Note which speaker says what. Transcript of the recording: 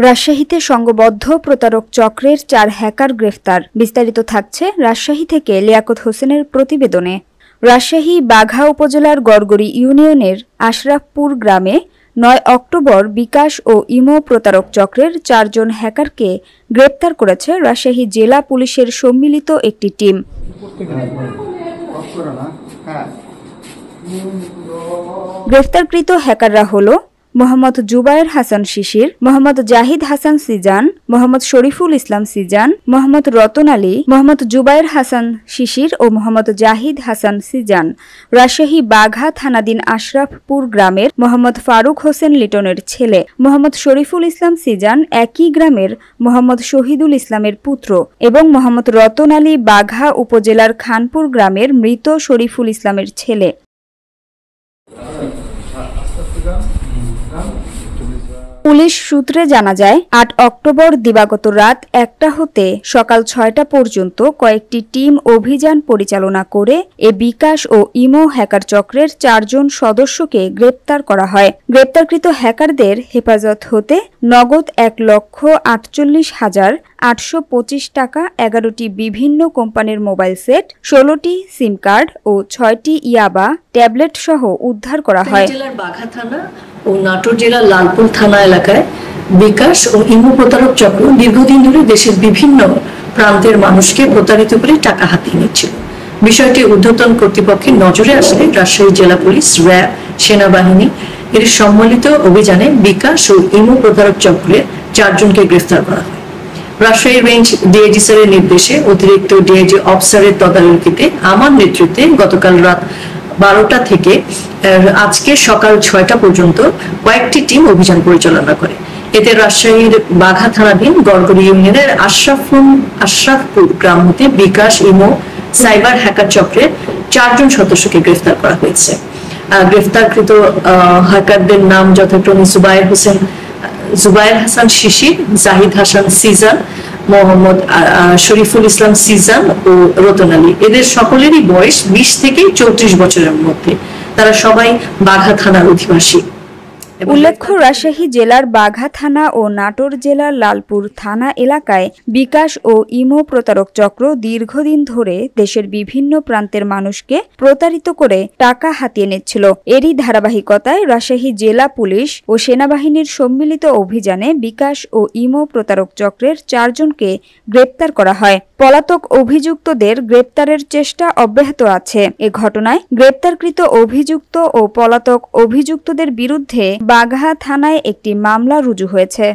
Speaker 1: রাজশাহীতে সংঘবদ্ধ প্রতারক চক্রের 4 হ্যাকার গ্রেফতার। বিস্তারিত থাকছে রাজশাহী থেকে লিয়াকত হোসেনের প্রতিবেদনে। রাজশাহী বাঘা উপজেলার গড়গড়ি ইউনিয়নের আশরাফপুর গ্রামে 9 অক্টোবর বিকাশ ও ইমো প্রতারক চক্রের 4 জন হ্যাকারকে গ্রেপ্তার করেছে রাজশাহী জেলা পুলিশের সম্মিলিত একটি টিম। গ্রেফতারকৃত হ্যাকাররা হল মোহাম্মদ জুবায়ের হাসান শিশির, মোহাম্মদ জাহিদ হাসান সিজান, মোহাম্মদ শরীফুল ইসলাম সিজান, মোহাম্মদ রতন আলী, মোহাম্মদ জুবায়ের হাসান শিশির ও মোহাম্মদ জাহিদ হাসান সিজান রাজশাহী বাঘা থানাধীন আশরাফপুর গ্রামের মোহাম্মদ ফারুক হোসেন লিটনের ছেলে। মোহাম্মদ শরীফুল ইসলাম সিজান একই গ্রামের মোহাম্মদ শহীদুল ইসলামের পুত্র এবং মোহাম্মদ রতন আলী বাঘা উপজেলার খানপুর গ্রামের মৃত শরীফুল ইসলামের ছেলে। পুলিশ সূত্রে জানা যায় 8 অক্টোবর দিবাগত রাত 1টা হতে সকাল 6টা পর্যন্ত কয়েকটি টিম অভিযান পরিচালনা করে এ বিকাশ ও ইমো হ্যাকার চক্রের 4 জন সদস্যকে গ্রেপ্তার করা হয়। গ্রেপ্তারকৃত হ্যাকারদের হেফাজত হতে নগদ 1,48,825 টাকা, 11টি বিভিন্ন কোম্পানির মোবাইল সেট, 16টি সিম কার্ড ও 6টি ইয়াবা ট্যাবলেট সহ উদ্ধার করা হয়।
Speaker 2: জেলার বাঘা থানা ও নাটোর জেলার লালপুর থানা এলাকায় বিকাশ ও ইমো প্রতারক চক্র দীর্ঘদিন ধরে দেশের বিভিন্ন প্রান্তের মানুষকে প্রতারিত করে টাকা হাতিয়ে নিচ্ছিল। বিষয়টি ঊর্ধ্বতন কর্তৃপক্ষের নজরে আসলে রাজশাহী জেলা পুলিশ, র্যাব, সেনাবাহিনী এর সম্মিলিত অভিযানে বিকাশ ও ইমো প্রতারক চক্রের 4 জনকে গ্রেফতার করা হয়। রাজশাহী রেঞ্জ ডিআইজি স্যারের নির্দেশে অতিরিক্ত ডিআইজি অফিসারের তদারকিতে আমার নেতৃত্বে গতকাল রাত 12টা থেকে আজকে সকাল 6টা পর্যন্ত কয়েকটি টিম অভিযান পরিচালনা করে। এতে রাজশাহীর বাঘা থানাধীন গড়গড়ি ইউনিয়নের আশরাফপুর গ্রাম হতে বিকাশ ইমো সাইবার হ্যাকার চক্রের 4 জন সদস্যকে গ্রেফতার করা হয়েছে। গ্রেফতারকৃত হ্যাকারদের নাম যথাক্রমে জুবায়ের হাসান শিশির, জাহিদ হাসান সিজান, মোহাম্মদ শরীফুল ইসলাম সিজান ও রতন আলী। এদের সকলেরই বয়স 20 থেকে 34 বছরের মধ্যে। তারা সবাই বাঘা থানার অধিবাসী।
Speaker 1: উল্লেখ্য, রাজশাহী জেলার বাঘা থানা ও নাটোর জেলার লালপুর থানা এলাকায় বিকাশ ও ইমো প্রতারক চক্র দীর্ঘদিন ধরে দেশের বিভিন্ন প্রান্তের মানুষকে প্রতারিত করে টাকা হাতিয়ে নিচ্ছিল। এরই ধারাবাহিকতায় রাজশাহী জেলা পুলিশ ও সেনাবাহিনীর সম্মিলিত অভিযানে বিকাশ ও ইমো প্রতারক চক্রের 4 জনকে গ্রেপ্তার করা হয়। পলাতক অভিযুক্তদের গ্রেপ্তারের চেষ্টা অব্যাহত আছে। এ ঘটনায় গ্রেপ্তারকৃত অভিযুক্ত ও পলাতক অভিযুক্তদের বিরুদ্ধে বাঘা থানায় একটি মামলা রুজু হয়েছে।